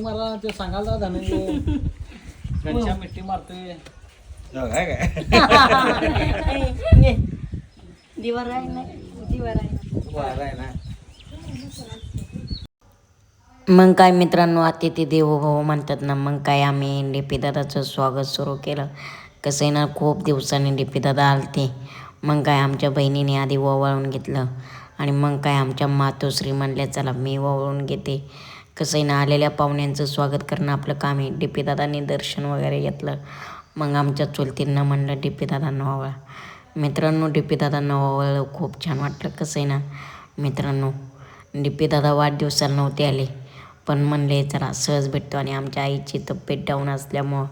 मला ते सांगायला धनंजय घरच्या मिठी मारतोय दिवार आहे ना दिवार आहे ना. मग काय मित्रांनो, अतिथी देवो भव म्हणतात ना. मग काय आम्ही डीपी दादाचं स्वागत सुरू केलं. कसं आहे ना, खूप दिवसांनी डीपी दादा आलते. मग काय आमच्या बहिणीने आधी ओवाळून घेतलं आणि मग काय आमच्या मातोश्री म्हणल्या चला मी ओवाळून घेते. कसं आहे ना, आलेल्या पाहुण्यांचं स्वागत करणं आपलं काम आहे. डीपी दादांनी दर्शन वगैरे घेतलं. मग आमच्या चुलतींना म्हणलं डीपी दादांना ओवाळा. मित्रांनो, डीपी दादांना ओवाळलं, खूप छान वाटलं. कसं आहे ना मित्रांनो, डीपी दादा वाढदिवसाला नव्हते आले, पण म्हणले चला सहज भेटतो. आणि आमच्या आईची तब्येत डाऊन असल्यामुळं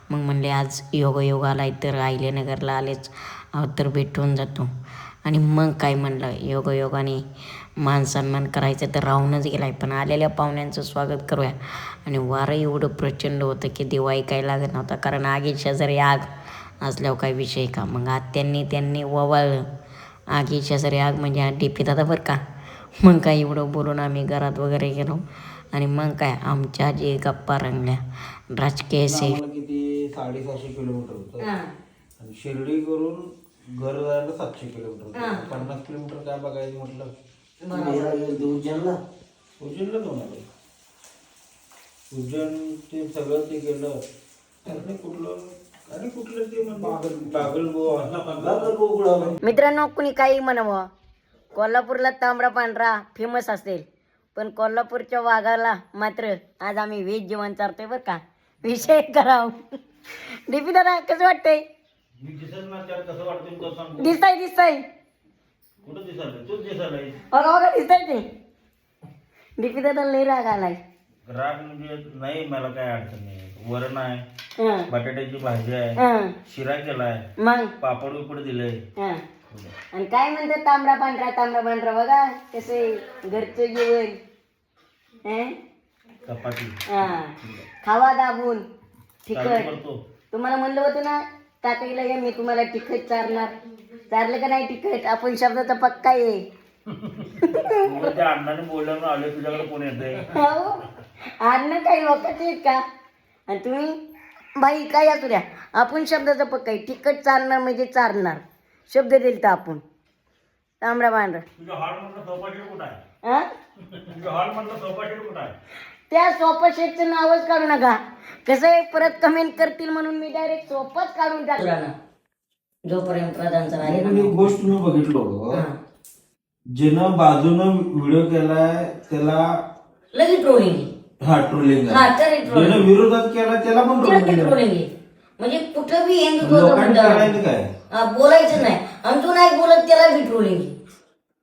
मग म्हणले आज योग आलाय तर आहिल्यानगरला आलेच तर भेटून जातो. आणि मग काय म्हणलं योगाने मान सन्मान करायचं तर राहूनच गेलाय, पण आलेल्या पाहुण्यांचं स्वागत करूया. आणि वारं एवढं प्रचंड होतं की देवा ऐकायला लागत नव्हता, कारण आगी शेजारी आग असल्यावर काय विषय का. मग त्यांनी ओवाळलं. आगी शेजारी आग म्हणजे डीपी दादा बरं का. मग काय एवढं बोलून आम्ही घरात वगैरे गेलो. आणि मग काय आमच्या जे गप्पा रंगल्या राजकीय किती 650 किलोमीटर होतं आणि शिर्डी करून घर जायला 700 किलोमीटर होतं. 50 किलोमीटर काय बघायचं म्हटलं उज्जैनला जाऊन आलो. उज्जैन ते सगळं ते गेलं आणि कुठलं ते बागल. मित्रांनो, कुणी काही म्हणावं, कोल्हापूरला तांबडा पांढरा फेमस असेल, पण कोल्हापूरच्या वाघाला मात्र आज आम्ही व्हेज जेवण चारतोय बरं का. विषय कराव. डीपी दादा कसं वाटतंय? दिसताय बघा दिसताय ते. डीपी दादा लय राग आलाय. राग म्हणजे नाही, मला काय अडचण नाही. वरण आहे, बटाट्याची भाजी आहे, शिरा केलाय, मग पापड बिपड दिलंय. आणि काय म्हणतात तांबडा पांढरा बघा कसे घरचं जेवण. चपाती खावा दाबून तिखट. तुम्हाला म्हणलं होतं ना तातईला या मी तुम्हाला तिखट चारणार. चारलं का नाही तिखट? आपण शब्दाचा पक्का आहे. त्या अण्णाने बोलल्यावर आले तुझ्याकडे कोण येते. अन्न काही लोकांचे आहेत का? आणि तुम्ही बाई काय असू द्या, आपण शब्दाचा पक्का आहे. तिखट चारणार म्हणजे चारणार. शब्द दिल तर आपण तांबडा पांढरा. त्या सोफा सेटचं नावच काढू नका. कसं आहे, परत कमेंट करतील म्हणून मी डायरेक्ट सोफाच काढून टाकला ना. जोपर्यंत प्रधानचा आहे एक गोष्ट मी बघितलो, ज्यानं बाजूनं व्हिडिओ केलाय त्याला लगेच ट्रोलिंग. ट्रोलिंग. ज्यानं विरोधात केला त्याला पण ट्रोलिंग. म्हणजे कुठं बी हिंदुत्व काय बोलायचं नाही. आमचं नाही बोलत त्याला बी ट्रोलिंग.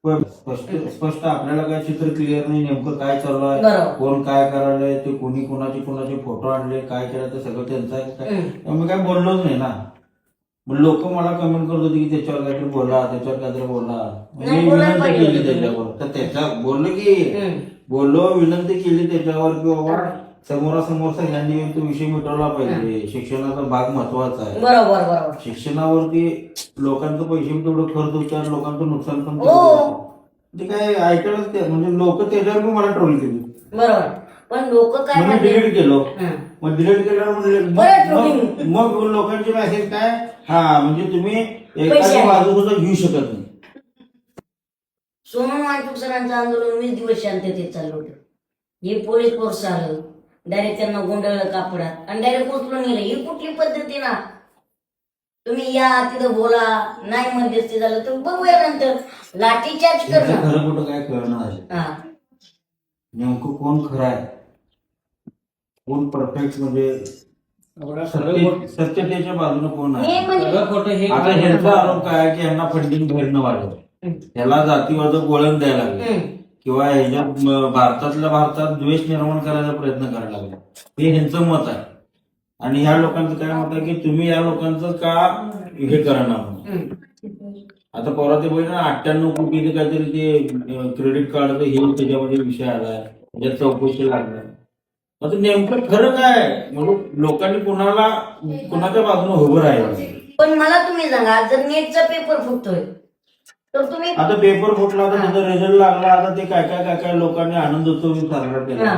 स्पष्ट आपल्याला काय चित्र क्लिअर नाही, नेमकं काय चालू आहे, कोण काय करायलंय, ते कोणी कोणाचे फोटो आणले, काय केलं ते सगळं त्यांचं आहे. मी काय बोललोच नाही ना. लोक मला कमेंट करत होते की त्याच्यावर काहीतरी बोला. मी विनंती केली त्याच्यावर, तर त्याच्या बोललो विनंती केली त्याच्यावर की बाबा समोरासमोर सगळ्यांनी तो विषय मिटवला पाहिजे. शिक्षणाचा भाग महत्वाचा आहे. बरोबर. शिक्षणावरती लोकांचं पैसे तेवढं खर्च होतात, लोकांचं नुकसान पण ते काय ऐकायलाच ते, म्हणजे लोक त्याच्यावर पण मला ट्रोल केली. बरोबर. पण लोक काय डिलीट केलो. मग डिलीट केल्यावर म्हणले मग लोकांचे मेसेज काय, म्हणजे तुम्ही एखादी बाजू सुद्धा घेऊ शकत नाही. सोनम वाहतूक सरांचं आंदोलन 20 दिवस शांततेत चाललं होतं. हे पोलीस फोर्स आलं, डायरेक्ट त्यांना गोंधळलं कापडात आणि डायरेक्ट उचलून नेलं. ही कुठली पद्धती ना? तुम्ही या तिथं बोला, नाही मध्यस्थी झालं तर बघूया नंतर. लाठीचार्ज करणं खरं कुठं काय कळणार, नेमकं कोण खरं आहे, कोण परफेक्ट, म्हणजे सत्यतेच्या बाजूने कोण आहे. आता ह्यांचा आरोप काय की यांना फंडिंग बाहेरनं वाढलं, त्याला जातीवाद वळण द्यायला लागले किंवा ह्याच्यात भारतात द्वेष निर्माण करायचा प्रयत्न करायला लागला, हे ह्यांचं मत आहे. आणि ह्या लोकांचं काय मत आहे की तुम्ही या लोकांचं का हे करणार. आता परवा ते बघितलं 98 कोटी काहीतरी ते क्रेडिट कार्ड हे त्याच्यामध्ये विषय आलाय, त्याच्यात चौकशी लागलाय. आता नेमकं खरं काय, म्हणजे लोकांनी कुणाच्या बाजूने उभं राहिलं. पण मला तुम्ही सांगा, जर नेटचा पेपर फुटतोय तर तुम्ही आता पेपर फुटला, आता त्याचा रिझल्ट लागला, आता ते काय लोकांनी आनंद उत्सव साजरा केला.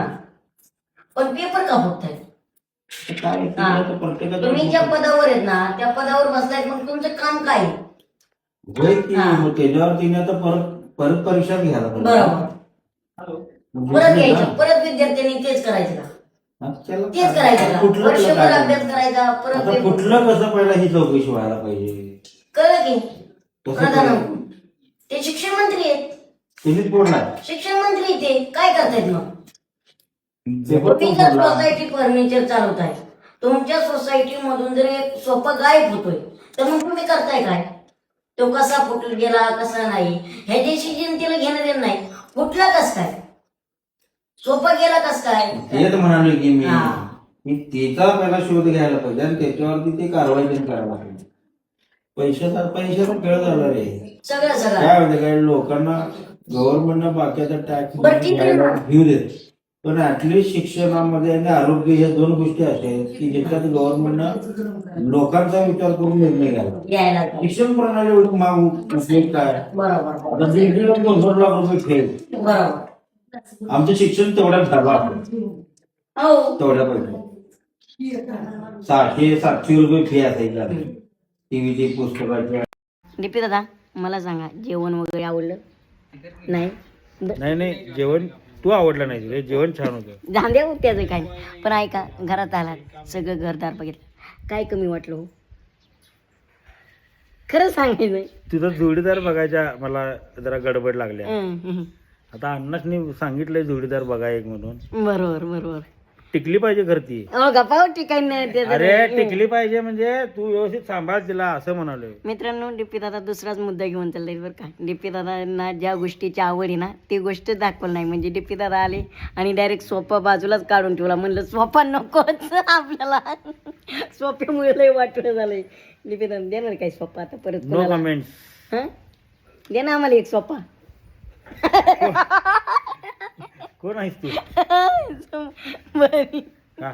पण पेपर का फुटताय? काय ते आता प्रत्येकाचं तुम्ही ज्या पदावर आहेत ना त्या पदावर बसलाय, मग तुमचं काम काय आहे? होय की मग त्याच्यावर तिने आता परत परीक्षा घ्यायला पाहिजे. बरोबर, म्हणजे परत घ्यायचं, परत विद्यार्थ्यांनी तेच करायचं का? हा, त्याला तेच करायचं का? कुठलं वर्षभर काय? अभ्यास करायचा, परत आता पेपर. कुठलं कसं पहिला ही चौकशी व्हायला पाहिजे. कळलं की कसं प्रधान ते शिक्षण मंत्री आहेत, तुम्हीच बोलला शिक्षण मंत्री ते काय करतायत मग? पेपर तुम्ही कोण जर फोडला? सोसायटी फर्निचर चालवताय, तुमच्या सोसायटी मधून जर एक सोपा गायब होतोय, तर मग तुम्ही करताय काय? तो कसा फुटला गेला कसा नाही ह्याच्याशी जनतेला घेणं देणं नाही. फुटला कस काय, सोपा गेला कस काय? तेच म्हणालो की हा. मी त्याचा पहिला शोध घ्यायला पाहिजे आणि त्याच्यावरती ते कारवाई पण करायला पाहिजे. पैशाचा खेळ झाला रे. सगळं काय होतं काय लोकांना गव्हर्नमेंटनं बाकीचा टॅक्स बरं, ठीक आहे ना. घेऊ देत, पण ऍटलिस्ट शिक्षणामध्ये आणि आरोग्य या दोन गोष्टी अशा आहेत की ज्याच्यात गव्हर्नमेंटनं लोकांचा विचार करून निर्णय घ्यायला. घ्यायला लागलं. शिक्षण प्रणाली एवढी महाग उपयोग काय? बरोबर आता 1.5 लाख रुपये फेल. बरोबर. आमचं शिक्षण तेवढ्यात झालं हो तेवढ्या पैसे 600-700 रुपये फी असायची टीव्हीची पुस्तकाची. डीपी दादा मला सांगा, जेवण वगैरे आवडलं नाही? नाही जेवण तू आवडलं नाही तुला, जेवण छान होतं. जांदे त्याचं काय नाही. पण ऐका, घरात आलात सगळं घरदार बघितलं, काय कमी वाटलं हो? खरं सांगायचं. तुझा जोडीदार बघायच्या मला जरा गडबड लागल्या. हं. आता अण्णासनी सांगितलंय जोडीदार बघा एक म्हणून. बरोबर. टिकली पाहिजे घरती. गप्पा ठिकाण नाही त्याचं. अरे टिकली पाहिजे म्हणजे तू व्यवस्थित सांभाळ तिला असं म्हणालोय. मित्रांनो, डीपी दादा दुसराच मुद्दा घेऊन चाललाय बरं का. डीपी दादांना ज्या गोष्टीची आवड आहे ना ती गोष्ट दाखवली नाही. म्हणजे डीपी दादा आले आणि डायरेक्ट सोफा बाजूलाच काढून ठेवला. म्हणलं सोफा नकोच आपल्याला, सोफ्यामुळे लय वाटलं झालंय. डीपी दादा देणार काय सोफा आता परत? No comments. हं? दे ना आम्हाला एक सोफा. कोण आहेस तू? बरं. हा,